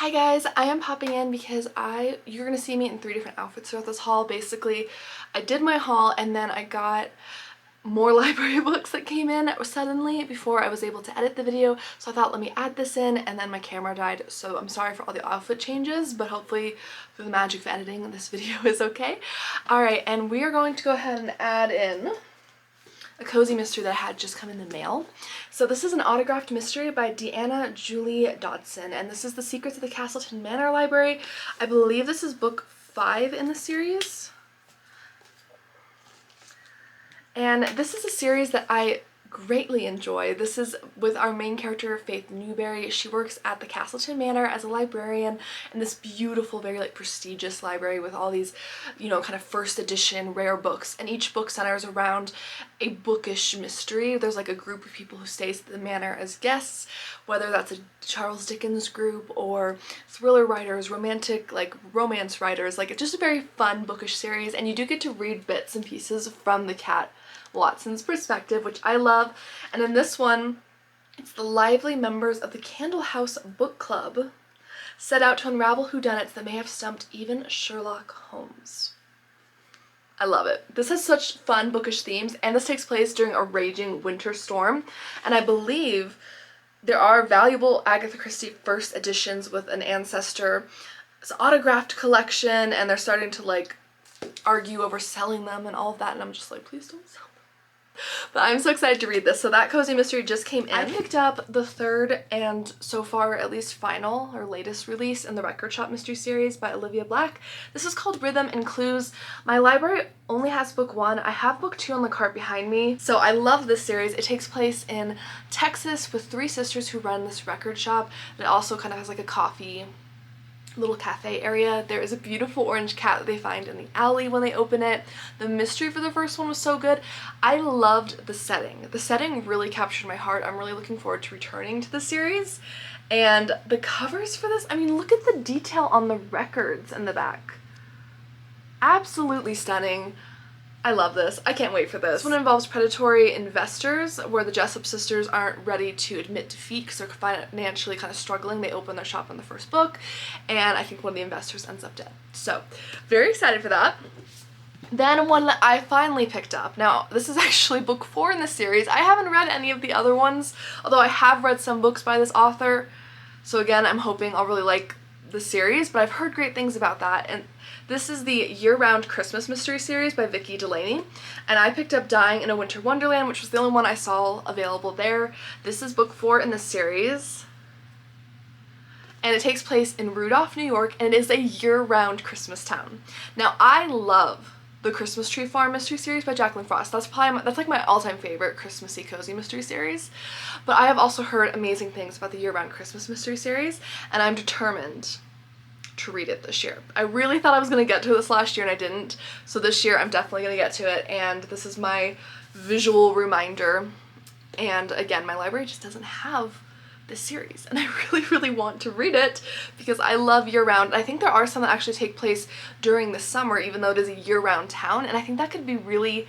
Hi guys, I am popping in because you're gonna see me in 3 different outfits throughout this haul. Basically, I did my haul and then I got more library books that came in suddenly before I was able to edit the video. So I thought, let me add this in, and then my camera died. So I'm sorry for all the outfit changes, but hopefully through the magic of editing, this video is okay. All right, and we are going to go ahead and add in a cozy mystery that had just come in the mail. So this is an autographed mystery by Deanna Julie Dodson, and this is The Secrets of the Castleton Manor Library. I believe this is book 5 in the series. And this is a series that I greatly enjoy. This is with our main character, Faith Newberry. She works at the Castleton Manor as a librarian in this beautiful, very prestigious library with all these, kind of first edition rare books. And each book centers around a bookish mystery. There's like a group of people who stays at the manor as guests, whether that's a Charles Dickens group or thriller writers, romantic, romance writers. It's just a very fun bookish series, and you do get to read bits and pieces from the Cat Watson's perspective, which I love. And in this one, it's the lively members of the Candle House Book Club set out to unravel whodunits that may have stumped even Sherlock Holmes. I love it. This has such fun bookish themes, and this takes place during a raging winter storm, and I believe there are valuable Agatha Christie first editions with an ancestor's autographed collection, and they're starting to argue over selling them and all of that, and I'm just like, please don't sell them. But I'm so excited to read this. So that cozy mystery just came in. I picked up the third and so far at least final or latest release in the Record Shop mystery series by Olivia Black. This is called Rhythm and Clues. My library only has book 1. I have book 2 on the cart behind me. So I love this series. It takes place in Texas with 3 sisters who run this record shop. It also kind of has a coffee little cafe area. There is a beautiful orange cat that they find in the alley when they open it. The mystery for the first one was so good. I loved the setting. The setting really captured my heart. I'm really looking forward to returning to the series. And the covers for this, I mean, look at the detail on the records in the back. Absolutely stunning. I love this. I can't wait for this. This one involves predatory investors where the Jessup sisters aren't ready to admit defeat because they're financially kind of struggling. They open their shop in the first book, and I think one of the investors ends up dead. So, very excited for that. Then one that I finally picked up. Now, this is actually book 4 in the series. I haven't read any of the other ones, although I have read some books by this author. So again, I'm hoping I'll really like the series, but I've heard great things about that. And this is the year-round Christmas mystery series by Vicki Delaney, and I picked up Dying in a Winter Wonderland, which was the only one I saw available there. This is book 4 in the series, and it takes place in Rudolph, New York, and it is a year-round Christmas town. Now, I love the Christmas Tree Farm mystery series by Jacqueline Frost. That's my all-time favorite Christmassy cozy mystery series. But I have also heard amazing things about the year-round Christmas mystery series, and I'm determined to read it this year. I really thought I was going to get to this last year and I didn't, so this year I'm definitely going to get to it, and this is my visual reminder. And again, my library just doesn't have this series, and I really want to read it because I love year-round. I think there are some that actually take place during the summer, even though it is a year-round town, and I think that could be really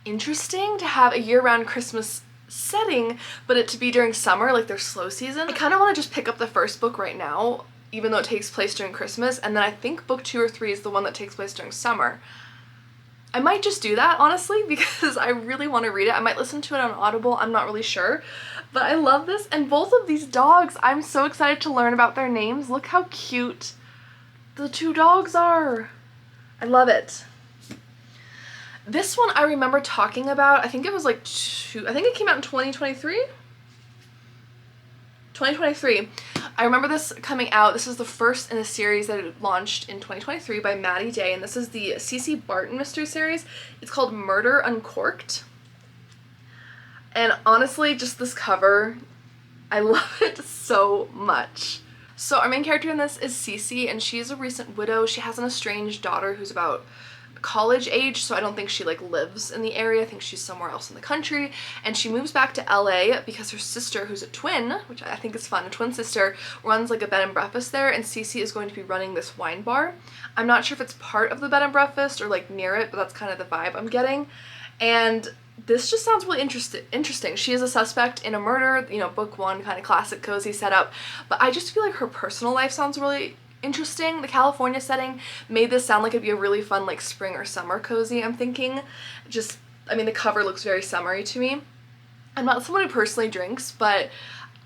interesting to have a year-round Christmas setting, but it to be during summer, like their slow season. I kind of want to just pick up the first book right now, even though it takes place during Christmas, and then I think book 2 or 3 is the one that takes place during summer. I might just do that, honestly, because I really want to read it. I might listen to it on Audible, I'm not really sure. But I love this, and both of these dogs, I'm so excited to learn about their names. Look how cute the 2 dogs are. I love it. This one I remember talking about, I think it was I think it came out in 2023? 2023. I remember this coming out. This is the first in a series that it launched in 2023 by Maddie Day, and this is the C.C. Barton mystery series. It's called Murder Uncorked. And honestly, just this cover, I love it so much. So our main character in this is Cece, and she's a recent widow. She has an estranged daughter who's about college age, so I don't think she lives in the area. I think she's somewhere else in the country, and she moves back to LA because her sister, who's a twin, which I think is fun, a twin sister, runs a bed and breakfast there, and Cece is going to be running this wine bar. I'm not sure if it's part of the bed and breakfast or near it, but that's kind of the vibe I'm getting. And this just sounds really interesting. She is a suspect in a murder, you know, book one, kind of classic cozy setup, but I just feel like her personal life sounds really interesting. The California setting made this sound like it'd be a really fun like spring or summer cozy, I'm thinking. Just, I mean, the cover looks very summery to me. I'm not someone who personally drinks, but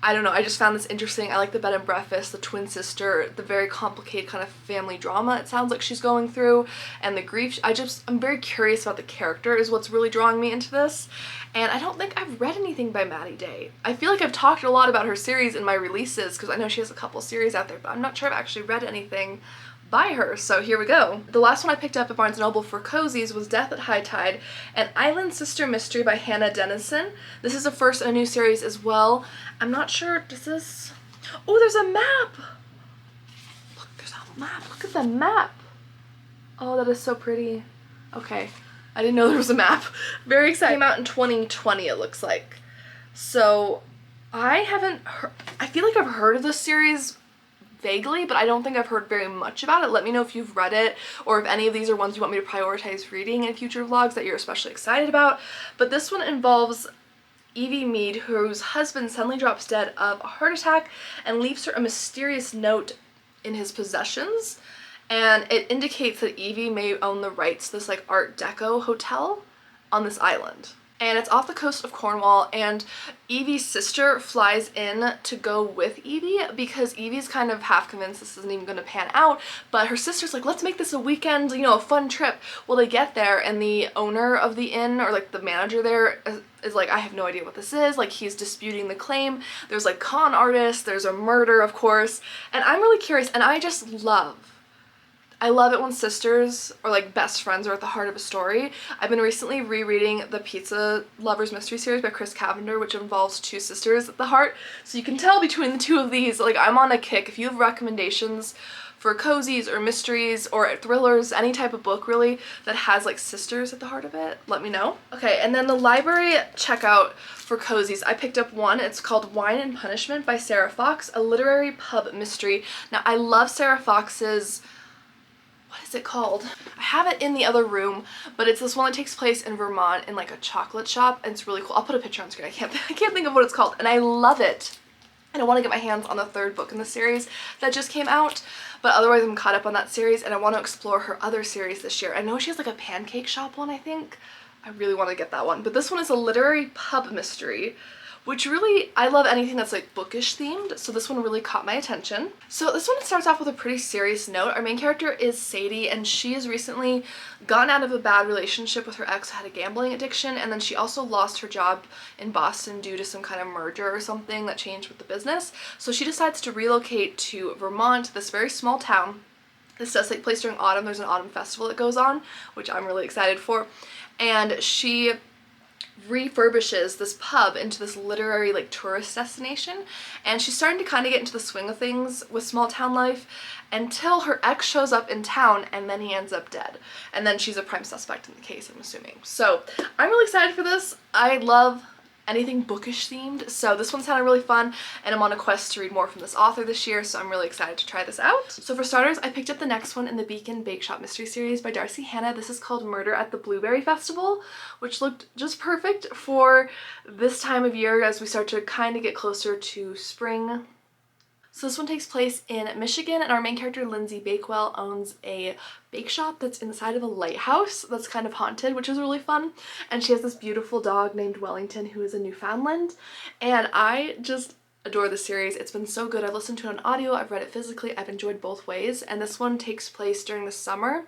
I don't know, I just found this interesting. I like the bed and breakfast, the twin sister, the very complicated kind of family drama it sounds like she's going through, and the grief. I'm very curious about the character is what's really drawing me into this. And I don't think I've read anything by Maddie Day. I feel like I've talked a lot about her series in my releases because I know she has a couple series out there, but I'm not sure I've actually read anything by her, so here we go. The last one I picked up at Barnes & Noble for cozies was Death at High Tide, an Island Sister mystery by Hannah Dennison. This is the first in a new series as well. I'm not sure, does this... Oh, there's a map! Look, there's a map. Look at the map. Oh, that is so pretty. Okay, I didn't know there was a map. Very excited. It came out in 2020, it looks like. So, I feel like I've heard of this series vaguely, but I don't think I've heard very much about it. Let me know if you've read it or if any of these are ones you want me to prioritize reading in future vlogs that you're especially excited about. But this one involves Evie Mead, whose husband suddenly drops dead of a heart attack and leaves her a mysterious note in his possessions. And it indicates that Evie may own the rights to this like Art Deco hotel on this island. And it's off the coast of Cornwall, and Evie's sister flies in to go with Evie because Evie's kind of half convinced this isn't even going to pan out, but her sister's like, let's make this a weekend, you know, a fun trip. Well, they get there, and the owner of the inn, or like the manager there, is like, I have no idea what this is. Like, he's disputing the claim. There's like con artists, there's a murder, of course, and I'm really curious, and I love it when sisters or like best friends are at the heart of a story. I've been recently rereading the Pizza Lovers Mystery Series by Chris Cavender, which involves two sisters at the heart. So you can tell between the two of these, like, I'm on a kick. If you have recommendations for cozies or mysteries or thrillers, any type of book really that has like sisters at the heart of it, let me know. Okay, and then the library checkout for cozies, I picked up one. It's called Wine and Punishment by Sarah Fox, a literary pub mystery. Now, I love Sarah Fox's, what is it called? I have it in the other room, but it's this one that takes place in Vermont in like a chocolate shop, and it's really cool. I'll put a picture on screen. I can't think of what it's called, and I love it. And I want to get my hands on the third book in the series that just came out, but otherwise I'm caught up on that series, and I want to explore her other series this year. I know she has like a pancake shop one, I think. I really want to get that one, but this one is a literary pub mystery, which really, I love anything that's like bookish themed, so this one really caught my attention. So this one starts off with a pretty serious note. Our main character is Sadie, and she has recently gotten out of a bad relationship with her ex who had a gambling addiction, and then she also lost her job in Boston due to some kind of merger or something that changed with the business. So she decides to relocate to Vermont, this very small town. This does take place during autumn. There's an autumn festival that goes on, which I'm really excited for. And she refurbishes this pub into this literary like tourist destination, and she's starting to kind of get into the swing of things with small town life until her ex shows up in town, and then he ends up dead, and then she's a prime suspect in the case, I'm assuming. So I'm really excited for this. I love anything bookish themed, so this one sounded really fun, and I'm on a quest to read more from this author this year, so I'm really excited to try this out. So for starters, I picked up the next one in the Beacon Bake Shop Mystery Series by Darcy Hannah. This is called Murder at the Blueberry Festival, which looked just perfect for this time of year as we start to kind of get closer to spring. So this one takes place in Michigan, and our main character, Lindsay Bakewell, owns a bake shop that's inside of a lighthouse that's kind of haunted, which is really fun. And she has this beautiful dog named Wellington, who is a Newfoundland. And I just adore the series. It's been so good. I've listened to it on audio, I've read it physically, I've enjoyed both ways. And this one takes place during the summer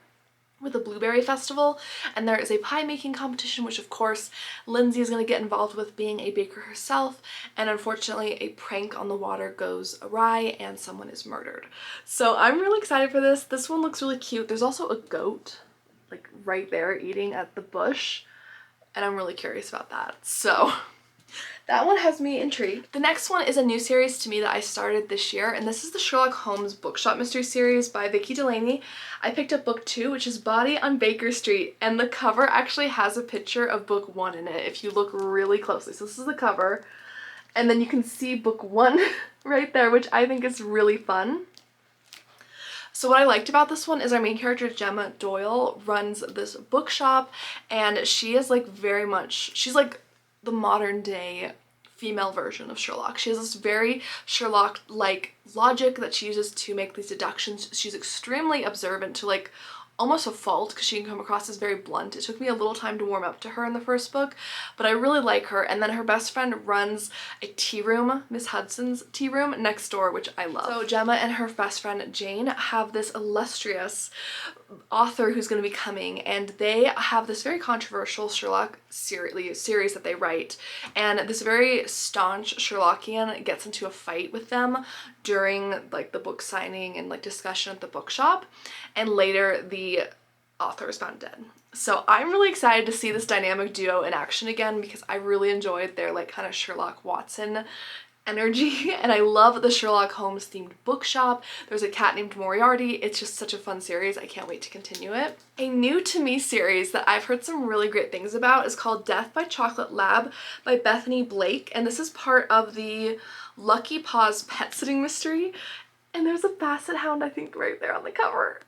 with a blueberry festival, and there is a pie making competition, which of course Lindsay is going to get involved with, being a baker herself, and unfortunately a prank on the water goes awry and someone is murdered. So I'm really excited for this. This one looks really cute. There's also a goat like right there eating at the bush, and I'm really curious about that. So that one has me intrigued. The next one is a new series to me that I started this year, and this is the Sherlock Holmes Bookshop Mystery Series by Vicky Delaney. I picked up book 2, which is Body on Baker Street, and the cover actually has a picture of book 1 in it if you look really closely. So this is the cover, and then you can see book 1 right there, which I think is really fun. So what I liked about this one is our main character, Gemma Doyle, runs this bookshop, and she is like very much, she's like the modern day female version of Sherlock. She has this very Sherlock-like logic that she uses to make these deductions. She's extremely observant to like almost a fault because she can come across as very blunt. It took me a little time to warm up to her in the first book, but I really like her. And then her best friend runs a tea room, Miss Hudson's tea room, next door, which I love. So Gemma and her best friend Jane have this illustrious author who's going to be coming, and they have this very controversial Sherlock series that they write, and this very staunch Sherlockian gets into a fight with them during like the book signing and like discussion at the bookshop, and later the author is found dead. So I'm really excited to see this dynamic duo in action again because I really enjoyed their like kind of Sherlock Watson energy, and I love the Sherlock Holmes themed bookshop. There's a cat named Moriarty. It's just such a fun series. I can't wait to continue it. A new to me series that I've heard some really great things about is called Death by Chocolate Lab by Bethany Blake, and this is part of the Lucky Paws pet sitting mystery, and there's a basset hound I think right there on the cover.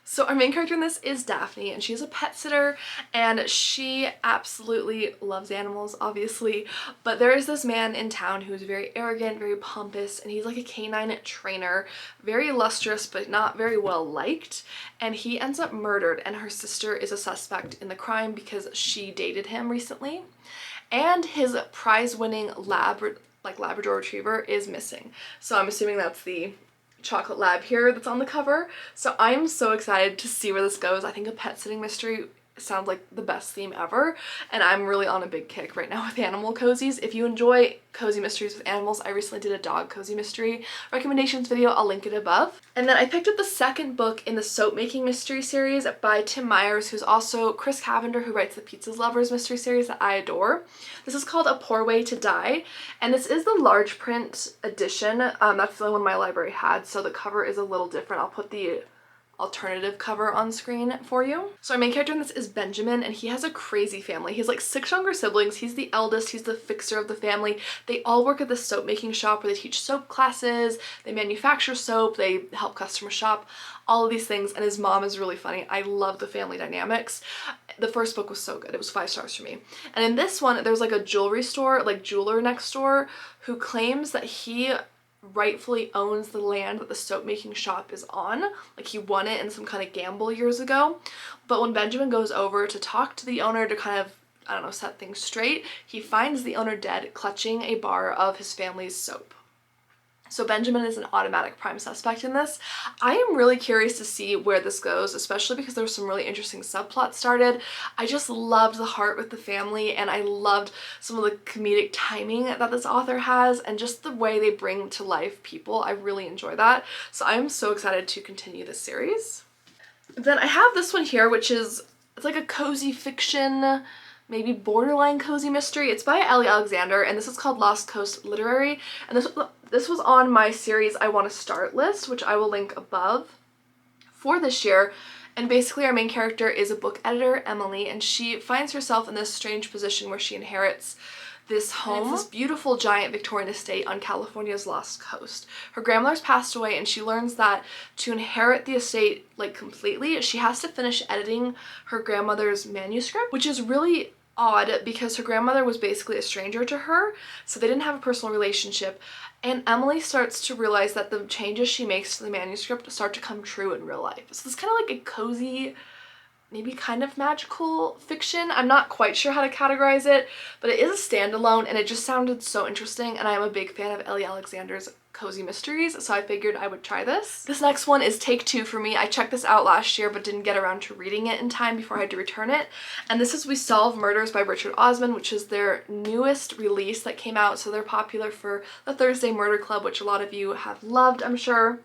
So our main character in this is Daphne, and she's a pet sitter, and she absolutely loves animals, obviously, but there is this man in town who's very arrogant, very pompous, and he's like a canine trainer, very illustrious but not very well liked, and he ends up murdered, and her sister is a suspect in the crime because she dated him recently, and his prize-winning Labrador Retriever is missing. So I'm assuming that's the chocolate lab here that's on the cover. So I am so excited to see where this goes. I think a pet sitting mystery sounds like the best theme ever, and I'm really on a big kick right now with animal cozies. If you enjoy cozy mysteries with animals, I recently did a dog cozy mystery recommendations video. I'll link it above. And then I picked up the second book in the soap making mystery series by Tim Myers, who's also Chris Cavender, who writes the Pizza Lovers mystery series that I adore. This is called A Poor Way to Die, and this is the large print edition. That's the only one my library had, so the cover is a little different. I'll put the alternative cover on screen for you. So our main character in this is Benjamin, and he has a crazy family. He has like 6 younger siblings. He's the eldest. He's the fixer of the family. They all work at this soap making shop where they teach soap classes, they manufacture soap, they help customers shop, all of these things, and his mom is really funny. I love the family dynamics. The first book was so good. It was 5 stars for me. And in this one, there's like a jewelry store, like jeweler next door, who claims that he rightfully owns the land that the soap making shop is on. Like he won it in some kind of gamble years ago. But when Benjamin goes over to talk to the owner to kind of, I don't know, set things straight, he finds the owner dead, clutching a bar of his family's soap. So Benjamin is an automatic prime suspect in this. I am really curious to see where this goes, especially because there's some really interesting subplots started. I just loved the heart with the family, and I loved some of the comedic timing that this author has, and just the way they bring to life people. I really enjoy that. So I'm so excited to continue this series. Then I have this one here, which is, it's like a cozy fiction, maybe borderline cozy mystery. It's by Ellie Alexander, and this is called Lost Coast Literary, and this was on my series I Want to Start list, which I will link above, for this year. And basically our main character is a book editor, Emily, and she finds herself in this strange position where she inherits this home, this beautiful giant Victorian estate on California's Lost Coast. Her grandmother's passed away, and she learns that to inherit the estate like completely, she has to finish editing her grandmother's manuscript, which is really odd because her grandmother was basically a stranger to her, so they didn't have a personal relationship. And Emily starts to realize that the changes she makes to the manuscript start to come true in real life. So it's kind of like a cozy, maybe kind of magical fiction. I'm not quite sure how to categorize it, but it is a standalone, and it just sounded so interesting, and I am a big fan of Ellie Alexander's cozy mysteries, so I figured I would try this. This next one is Take Two for me. I checked this out last year but didn't get around to reading it in time before I had to return it, and this is We Solve Murders by Richard Osman, which is their newest release that came out, so they're popular for the Thursday Murder Club, which a lot of you have loved, I'm sure.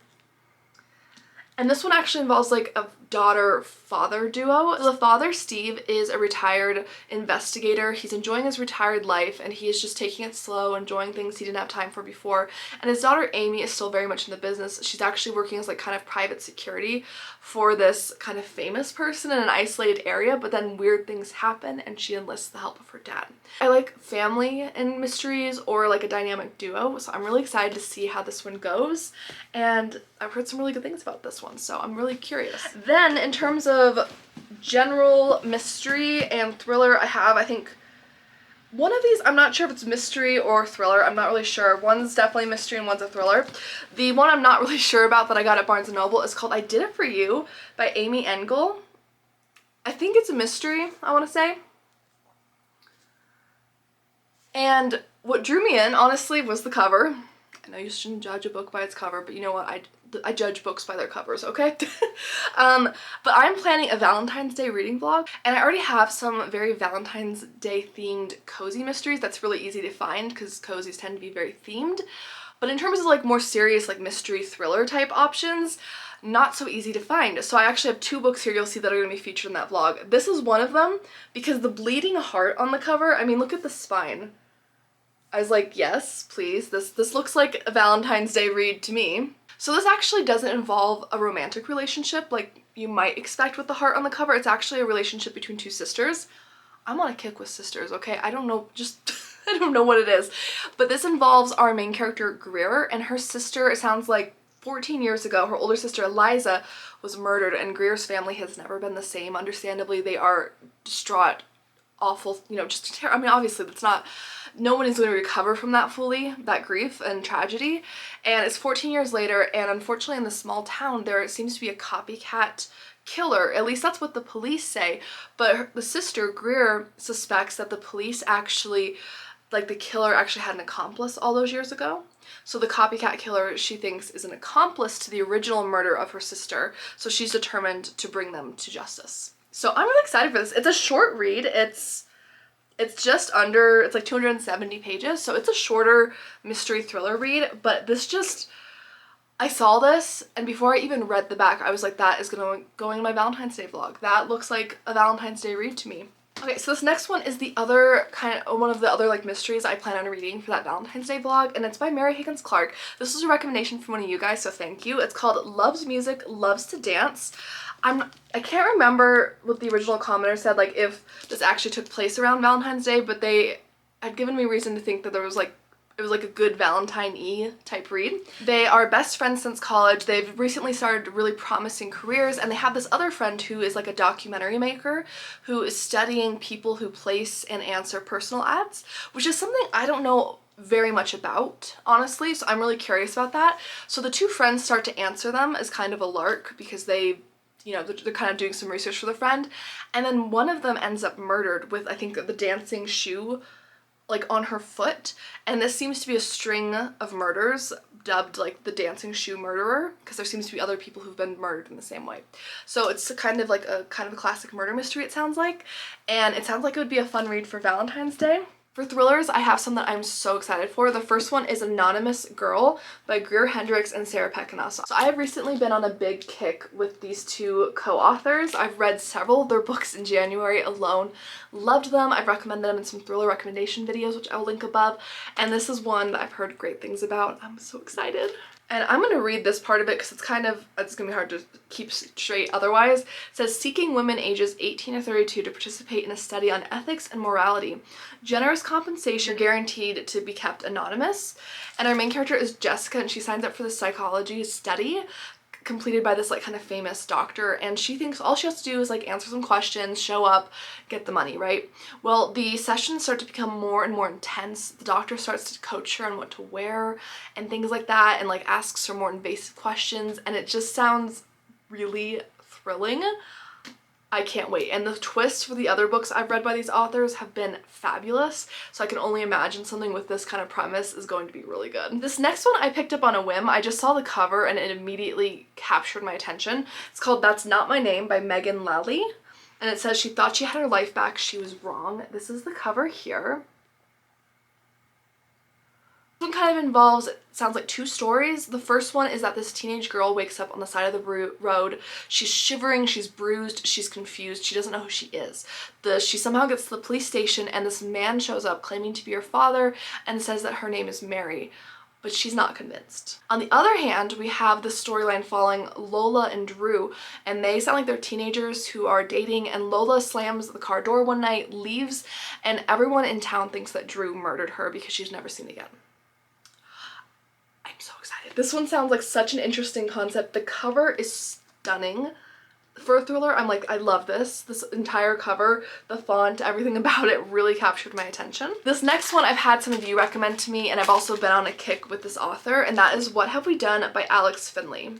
And this one actually involves like a daughter-father duo. So the father, Steve, is a retired investigator. He's enjoying his retired life and he is just taking it slow, enjoying things he didn't have time for before. And his daughter, Amy, is still very much in the business. She's actually working as like kind of private security for this kind of famous person in an isolated area, but then weird things happen and she enlists the help of her dad. I like family and mysteries or like a dynamic duo, so I'm really excited to see how this one goes, and I've heard some really good things about this one, so I'm really curious. Then in terms of general mystery and thriller, I have, I think, one of these, I'm not sure if it's mystery or thriller, I'm not really sure. One's definitely mystery and one's a thriller. The one I'm not really sure about that I got at Barnes & Noble is called I Did It For You by Amy Engel. I think it's a mystery, I want to say. And what drew me in, honestly, was the cover. I know you shouldn't judge a book by its cover, but you know what? I judge books by their covers, okay? But I'm planning a Valentine's Day reading vlog, and I already have some very Valentine's Day themed cozy mysteries that's really easy to find because cozies tend to be very themed. But in terms of like more serious like mystery thriller type options, not so easy to find. So I actually have two books here you'll see that are going to be featured in that vlog. This is one of them because the bleeding heart on the cover, I mean, look at the spine. I was like, yes, please. This looks like a Valentine's Day read to me. So this actually doesn't involve a romantic relationship like you might expect with the heart on the cover. It's actually a relationship between two sisters. I'm on a kick with sisters, okay? I don't know, just I don't know what it is. But this involves our main character, Greer, and her sister, it sounds like 14 years ago, her older sister, Eliza, was murdered, and Greer's family has never been the same. Understandably, they are distraught, awful, you know, just I mean, obviously that's not, no one is going to recover from that fully, that grief and tragedy. And it's 14 years later, and unfortunately in this small town there seems to be a copycat killer. At least that's what the police say. But the sister, Greer, suspects that the police actually, like the killer actually had an accomplice all those years ago. So the copycat killer, she thinks, is an accomplice to the original murder of her sister. So she's determined to bring them to justice. So I'm really excited for this. It's a short read. It's just under, it's like 270 pages, so it's a shorter mystery thriller read, but this just, I saw this, and before I even read the back, I was like, that is gonna go in my Valentine's Day vlog. That looks like a Valentine's Day read to me. Okay, so this next one is the other one of the other like mysteries I plan on reading for that Valentine's Day vlog, and it's by Mary Higgins Clark. This was a recommendation from one of you guys, so thank you. It's called Loves Music, Loves to Dance. I can't remember what the original commenter said, like if this actually took place around Valentine's Day, but they had given me reason to think that there was like, it was like a good Valentine-y type read. They are best friends since college. They've recently started really promising careers, and they have this other friend who is like a documentary maker who is studying people who place and answer personal ads, which is something I don't know very much about, honestly, so I'm really curious about that. So the two friends start to answer them as kind of a lark because they, you know, they're kind of doing some research for the friend, and then one of them ends up murdered with, I think, the dancing shoe like on her foot, and this seems to be a string of murders dubbed like the dancing shoe murderer because there seems to be other people who've been murdered in the same way. So it's kind of a classic murder mystery, it sounds like, and it sounds like it would be a fun read for Valentine's Day. For thrillers, I have some that I'm so excited for. The first one is Anonymous Girl by Greer Hendricks and Sarah Peckinass. So I have recently been on a big kick with these two co-authors. I've read several of their books in January alone. Loved them. I've recommended them in some thriller recommendation videos, which I will link above. And this is one that I've heard great things about. I'm so excited. And I'm going to read this part of it because it's going to be hard to keep straight otherwise. It says, seeking women ages 18 to 32 to participate in a study on ethics and morality. Generous compensation guaranteed to be kept anonymous. And our main character is Jessica, and she signs up for the psychology study completed by this like kind of famous doctor, and she thinks all she has to do is like answer some questions, show up, get the money, right? Well, the sessions start to become more and more intense. The doctor starts to coach her on what to wear and things like that, and like asks her more invasive questions, and it just sounds really thrilling. I can't wait. And the twists for the other books I've read by these authors have been fabulous, so I can only imagine something with this kind of premise is going to be really good. This next one I picked up on a whim. I just saw the cover and it immediately captured my attention. It's called That's Not My Name by Megan Lally, and it says she thought she had her life back. She was wrong. This is the cover here. one kind of involves, it sounds like, two stories. The first one is that this teenage girl wakes up on the side of the road. She's shivering, she's bruised, she's confused, she doesn't know who she is. She somehow gets to the police station and this man shows up claiming to be her father and says that her name is Mary, but she's not convinced. On the other hand, we have the storyline following Lola and Drew, and they sound like they're teenagers who are dating, and Lola slams the car door one night, leaves, and everyone in town thinks that Drew murdered her because she's never seen again. I'm so excited. This one sounds like such an interesting concept. The cover is stunning. For a thriller, I'm like, I love this. This entire cover, the font, everything about it really captured my attention. This next one I've had some of you recommend to me, and I've also been on a kick with this author, and that is What Have We Done by Alex Finley.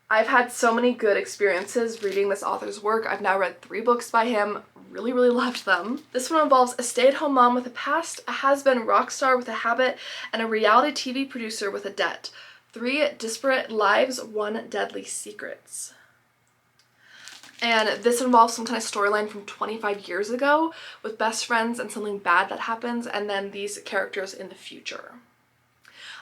I've had so many good experiences reading this author's work. I've now read 3 books by him. Really, really loved them. This one involves a stay-at-home mom with a past, a has-been rock star with a habit, and a reality TV producer with a debt. 3 disparate lives, 1 deadly secrets. And this involves some kind of storyline from 25 years ago with best friends and something bad that happens, and then these characters in the future.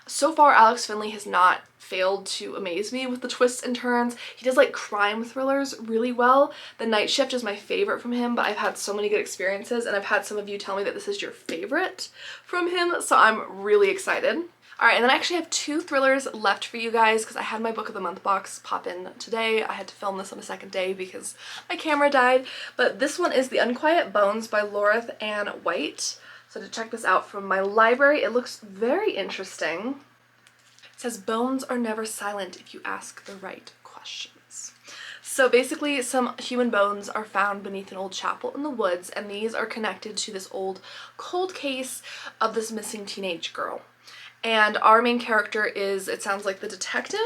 So far, Alex Finley has not failed to amaze me with the twists and turns. He does like crime thrillers really well. The Night Shift is my favorite from him, but I've had so many good experiences, and I've had some of you tell me that this is your favorite from him, so I'm really excited. Alright, and then I actually have 2 thrillers left for you guys because I had my book of the month box pop in today. I had to film this on the second day because my camera died. But this one is The Unquiet Bones by Laura Ann White. So to check this out from my library, it looks very interesting. It says, bones are never silent if you ask the right questions. So basically, some human bones are found beneath an old chapel in the woods, and these are connected to this old cold case of this missing teenage girl. And our main character is, it sounds like, the detective,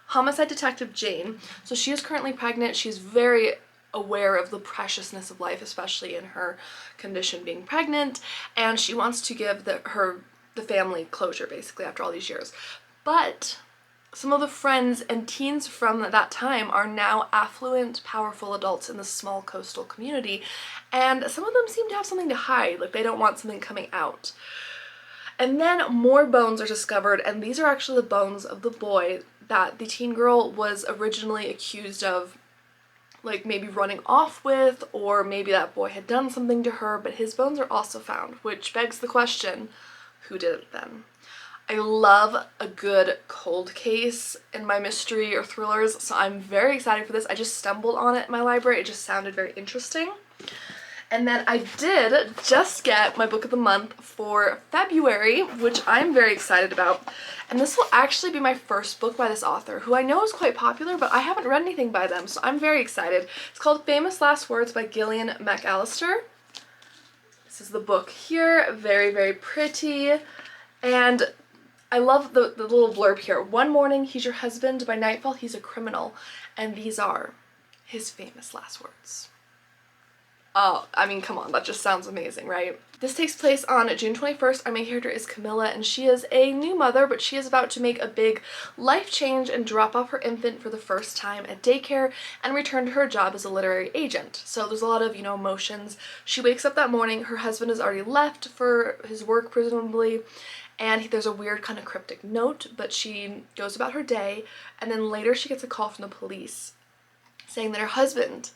homicide detective Jane. So she is currently pregnant. She's very aware of the preciousness of life, especially in her condition being pregnant, and she wants to give the family closure basically after all these years. But some of the friends and teens from that time are now affluent, powerful adults in this small coastal community, and some of them seem to have something to hide, like they don't want something coming out. And then more bones are discovered, and these are actually the bones of the boy that the teen girl was originally accused of, like, maybe running off with, or maybe that boy had done something to her, but his bones are also found, which begs the question, who did it then? I love a good cold case in my mystery or thrillers, so I'm very excited for this. I just stumbled on it in my library. It just sounded very interesting. And then I did just get my book of the month for February, which I'm very excited about. And this will actually be my first book by this author, who I know is quite popular, but I haven't read anything by them, so I'm very excited. It's called Famous Last Words by Gillian McAllister. This is the book here, very, very pretty. And I love the little blurb here. One morning, he's your husband. By nightfall, he's a criminal. And these are his famous last words. Oh, I mean, come on, that just sounds amazing, right? This takes place on June 21st. Our main character is Camilla, and she is a new mother, but she is about to make a big life change and drop off her infant for the first time at daycare and return to her job as a literary agent. So there's a lot of, emotions. She wakes up that morning, her husband has already left for his work, presumably, and there's a weird kind of cryptic note, but she goes about her day, and then later she gets a call from the police saying that her husband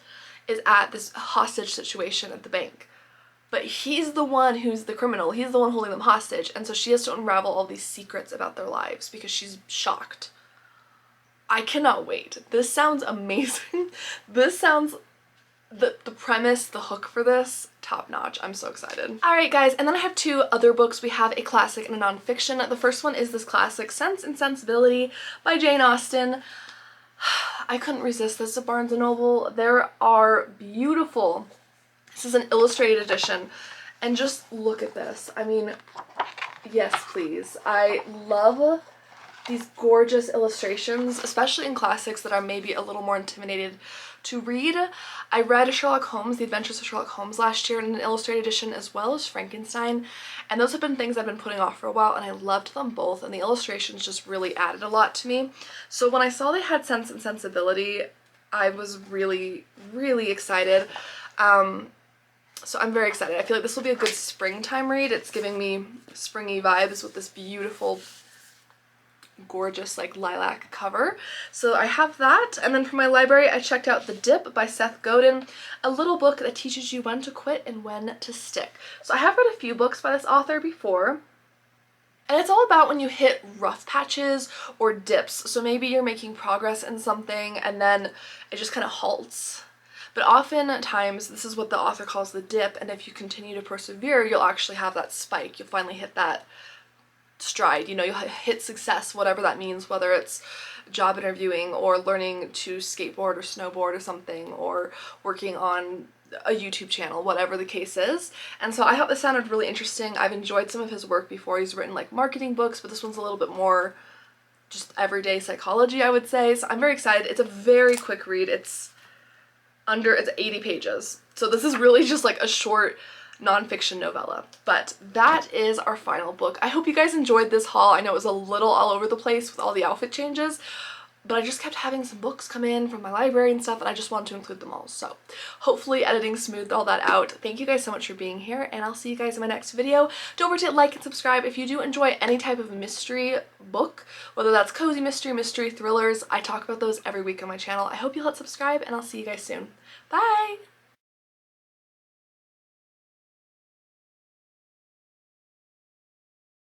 is at this hostage situation at the bank. But he's the one who's the criminal. He's the one holding them hostage. And so she has to unravel all these secrets about their lives because she's shocked. I cannot wait. This sounds amazing. This sounds, the premise, the hook for this, top notch. I'm so excited. Alright guys, and then I have 2 other books. We have a classic and a nonfiction. The first one is this classic, Sense and Sensibility by Jane Austen. I couldn't resist this at Barnes & Noble. There are beautiful, this is an illustrated edition, and just look at this. I mean, yes please. I love these gorgeous illustrations, especially in classics that are maybe a little more intimidated to read. I read Sherlock Holmes, The Adventures of Sherlock Holmes last year in an illustrated edition, as well as Frankenstein, and those have been things I've been putting off for a while, and I loved them both, and the illustrations just really added a lot to me. So when I saw they had Sense and Sensibility, I was really, really excited. So I'm very excited. I feel like this will be a good springtime read. It's giving me springy vibes with this beautiful, gorgeous like lilac cover. So I have that. And then for my library, I checked out The Dip by Seth Godin, a little book that teaches you when to quit and when to stick. So I have read a few books by this author before, and it's all about when you hit rough patches or dips. So maybe you're making progress in something and then it just kind of halts. But oftentimes, this is what the author calls the dip, and if you continue to persevere, you'll actually have that spike. You'll finally hit that stride, you know, you'll hit success, whatever that means, whether it's job interviewing or learning to skateboard or snowboard or something, or working on a YouTube channel, whatever the case is. And so I thought this sounded really interesting. I've enjoyed some of his work before. He's written like marketing books, but this one's a little bit more just everyday psychology, I would say. So I'm very excited. It's a very quick read. It's 80 pages. So this is really just like a short nonfiction novella. But that is our final book. I hope you guys enjoyed this haul. I know it was a little all over the place with all the outfit changes, but I just kept having some books come in from my library and stuff, and I just wanted to include them all. So hopefully editing smoothed all that out. Thank you guys so much for being here, and I'll see you guys in my next video. Don't forget to like and subscribe if you do enjoy any type of mystery book, whether that's cozy mystery thrillers. I talk about those every week on my channel. I hope you'll hit subscribe, and I'll see you guys soon. Bye!